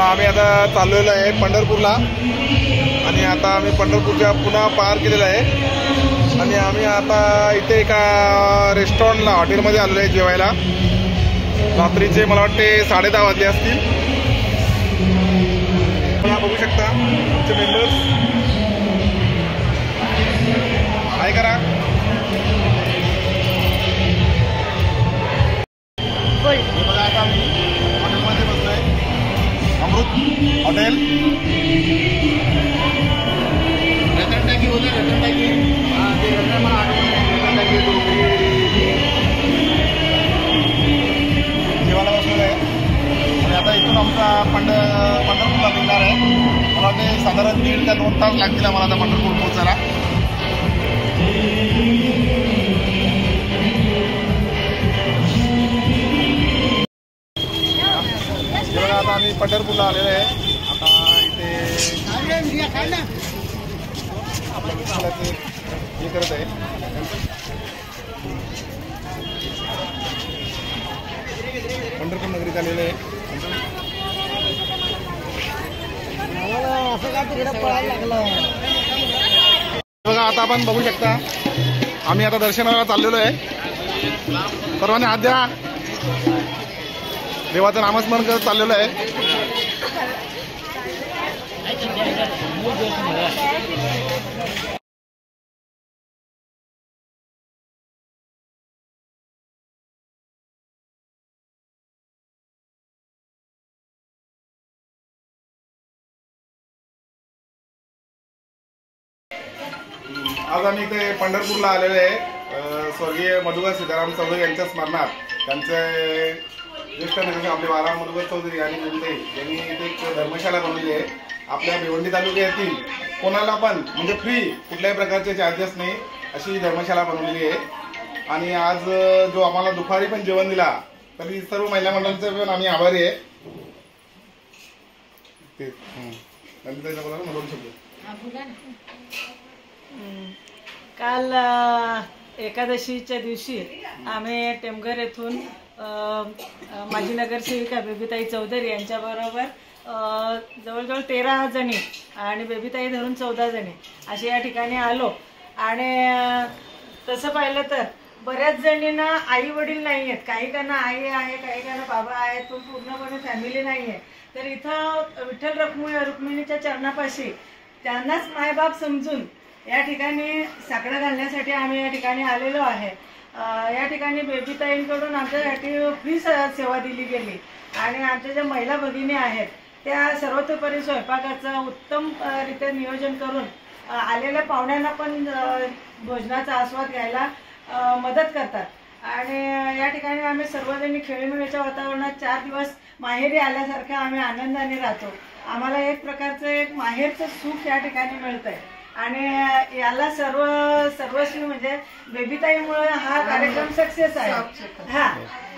आम्ही आता चाललेलो आहे पंढरपूरला आणि आता आम्ही पंढरपूरच्या पुन्हा पार केलेला आहे आणि आम्ही आता इथे एका रेस्टॉरंटला हॉटेलमध्ये आलेलो आहे जेवायला। रात्रीचे मला वाटते 10:30 वाजले असतील। तुम्ही बघू शकता आमचे मेंबर्स हाय करा। बघा आता आम्ही हॉटेलमध्ये बसलोय, अमृत हॉटेल। रतन टाकी बोलतोय, रतन टाकी जेवायला बसलेलं आहे आणि आता इथून आमचा पंढरपूरला निघणार आहे। मला वाटते साधारण 1.5 ते 2 तास लागतील आम्हाला आता पंढरपूर पोहोचायला। आता आम्ही पंढरपूरला आलेलो आहे। आता इथे आपल्या हे करत आहे, पंढरपूर नगरीत आलेले आहे। बघा आता आपण बघू शकता आम्ही आता दर्शनाला चाललेलो आहे। सर्वांनी हात द्या, देवाचं नामस्मरण करत चाललेलं आहे। आज आम्ही इथे पंढरपूरला आलेलो आहे। स्वर्गीय मधुकर सीताराम चौधरी यांच्या स्मरणार्थ त्यांचे ज्येष्ठ नागरिक आपले बाळाराम मधुकर चौधरी आणि गुंडे यांनी इथे एक धर्मशाला बनवली आहे। आपल्या भिवंडी तालुक्यातील कोणाला पण म्हणजे फ्री, कुठल्याही प्रकारचे चार्जेस नाही अशी धर्मशाला बनवलेली आहे। आणि आज जो आम्हाला दुपारी पण जेवण दिला तरी सर्व महिला मंडळांचे पण आम्ही आभारी आहे। काल एकादशीच्या दिवशी आम्ही टेमघर येथून माजी नगरसेविका बेबीताई चौधरी यांच्याबरोबर जवळजवळ 13 जणी आणि बेबीताई धरून 14 जणी असे या ठिकाणी आलो। आणि तसं पाहिलं तर बऱ्याच जणींना आई वडील नाही आहेत, काही काना आई आहे, काही काना बाबा आहेत, पण पूर्णपणे फॅमिली नाही आहे। तर इथं विठ्ठल रुक्मिणीच्या चरणापाशी त्यांनाच मायबाप समजून या ठिकाणी साकडं घालण्यासाठी आम्ही या ठिकाणी आलेलो आहे। या ठिकाणी बेबीताईंकडून आमच्यासाठी फ्री सेवा दिली गेली आणि आमच्या ज्या महिला भगिनी आहेत त्या सर्वतोपरी स्वयंपाकाचं उत्तम रित्या नियोजन करून आलेल्या पाहुण्यांना पण भोजनाचा आस्वाद घ्यायला मदत करतात। आणि या ठिकाणी आम्ही सर्वजणी खेळीमेळीच्या वातावरणात 4 दिवस माहेरी आल्यासारखं आम्ही आनंदाने राहतो। आम्हाला एक प्रकारचं एक माहेरचं सुख या ठिकाणी मिळतंय आणि याला सर्वस्वी म्हणजे बेबीताईमुळे हा कार्यक्रम सक्सेस आहे। हा,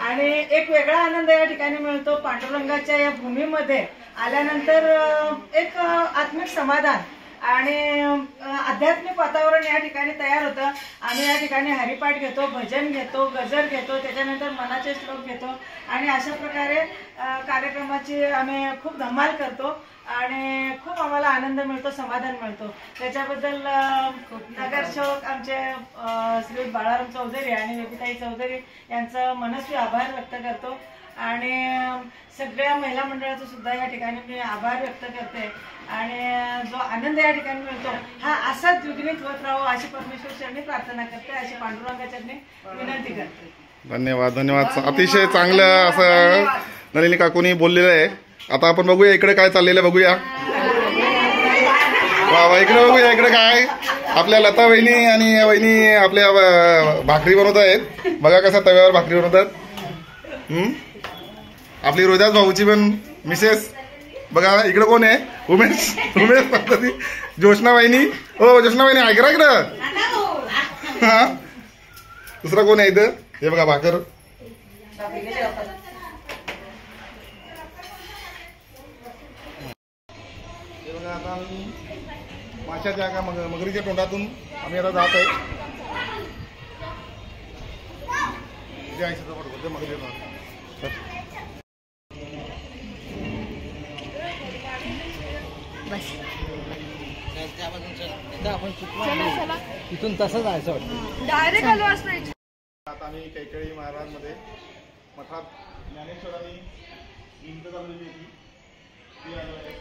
आणि एक वेगळा आनंद या ठिकाणी मिळतो। पांडुरंगाच्या या भूमीमध्ये आल्यानंतर एक आत्मिक समाधान आणि आध्यात्मिक वातावरण या ठिकाणी तयार होतं। आम्ही या ठिकाणी हरिपाठ घेतो, भजन घेतो, गजर घेतो, त्याच्यानंतर मनाचे श्लोक घेतो आणि अशा प्रकारे कार्यक्रमाची आम्ही खूप धमाल करतो आणि खूप आम्हाला आनंद मिळतो, समाधान मिळतो। त्याच्याबद्दल नगरसेवक आमचे श्री बाळाराम चौधरी आणि बेबीताई चौधरी यांचं मनस्वी आभार व्यक्त करतो आणि सगळ्या महिला मंडळाचं सुद्धा या ठिकाणी मी आभार व्यक्त करते। आणि जो आनंद या ठिकाणी मिळतो हा असाच द्विगुणित होत राहावं अशी परमेश्वर चरणी प्रार्थना करते, अशी पांडुरंगा चरणी विनंती करते। धन्यवाद धन्यवाद। अतिशय चांगलं असं नलिनी काकूनी बोललेलं आहे। आता आपण बघूया इकडे काय चाललेलं बघूया। वा इकडे बघूया, इकडे काय आपल्या लता वहिनी आणि वहिनी आपल्या भाकरी बनवत आहेत। बघा कसा तव्यावर भाकरी बनवतात। आपली रोहिदास भाऊची पण मिसेस बघा। इकडे कोण आहे? उमेश पद्धती जोशना वहिनी। हो जोशना वहिनी ऐकरा इकडं। हा दुसरा कोण आहे इथं? हे बघा भाकर। आता आम्ही माशाच्या मगरीच्या तोंडातून आम्ही आता जात आहे। मगरीच्या बस तिथून तसंच जायचं वाटतं. डायरेक्ट आलो असं. आता आम्ही कैकळी महाराजमध्ये मठात ज्ञानेश्वरांनी भिंत चालवलेली होती ती आलोय.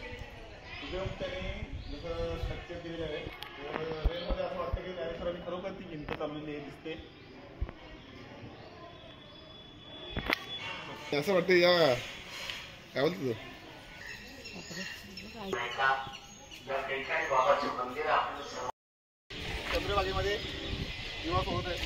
तिथे त्यांनी जसं स्ट्रक्चर केलेलं आहे रेलमध्ये असं वाटतं की ज्ञानेश्वरांनी खरोखर ती भिंत चालवलेली आहे दिसते. असं वाटतं या काय बोलतो चंद्रभागेमध्ये दिवस होत आहे.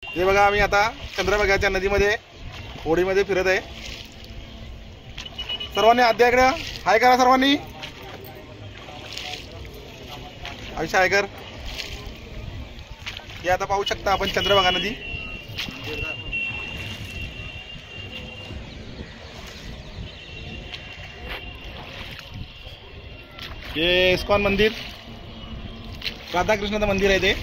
हे बघा आम्ही आता चंद्रभागाच्या नदीमध्ये होडीमध्ये फिरत आहे. सर्वांनी आद्याकडे हाय करा. सर्वांनी आयुष्य हाय कर. हे आता पाहू शकता आपण चंद्रभागा नदी. हे इस्कॉन मंदिर राधाकृष्णाचं मंदिर आहे ते.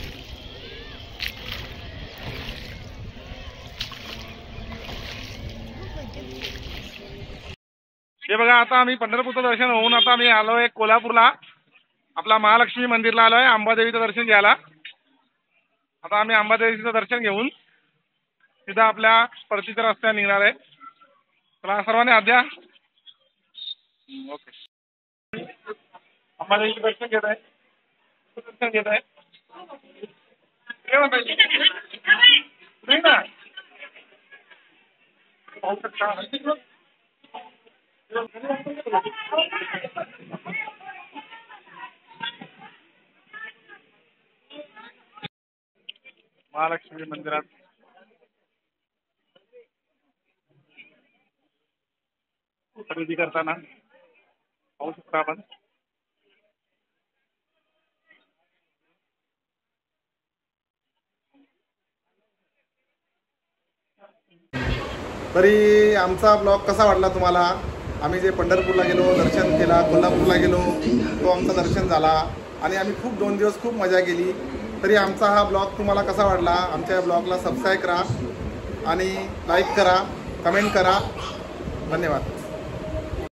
हे बघा आता आम्ही पंढरपूरचं दर्शन होऊन आता आम्ही आलोय कोल्हापूरला. आपला महालक्ष्मी मंदिरला आलोय अंबादेवीचं दर्शन घ्यायला. आता आम्ही अंबादेवीचं दर्शन घेऊन तिथं आपल्या परतीच्या रस्त्याने निघणार आहे. चला सर्वांनी आद्या. ओके. अंबादेवीचं दर्शन घेत आहे. दर्शन घेत आहे. पाहू शकता महालक्ष्मी मंदिरात खरेदी करताना पाहू शकता आपण. तरी आमचा ब्लॉग कसा वाटला तुम्हाला? आम्ही जे पंढरपूरला गेलो दर्शन केला, कोल्हापूरला गेलो तो आमचा दर्शन झाला आणि आम्ही खूप 2 दिवस खूप मजा केली. तरी आमचा हा ब्लॉग तुम्हाला कसा वाटला? आमच्या ब्लॉगला सबस्क्राईब करा आणि लाईक करा, कमेंट करा. धन्यवाद.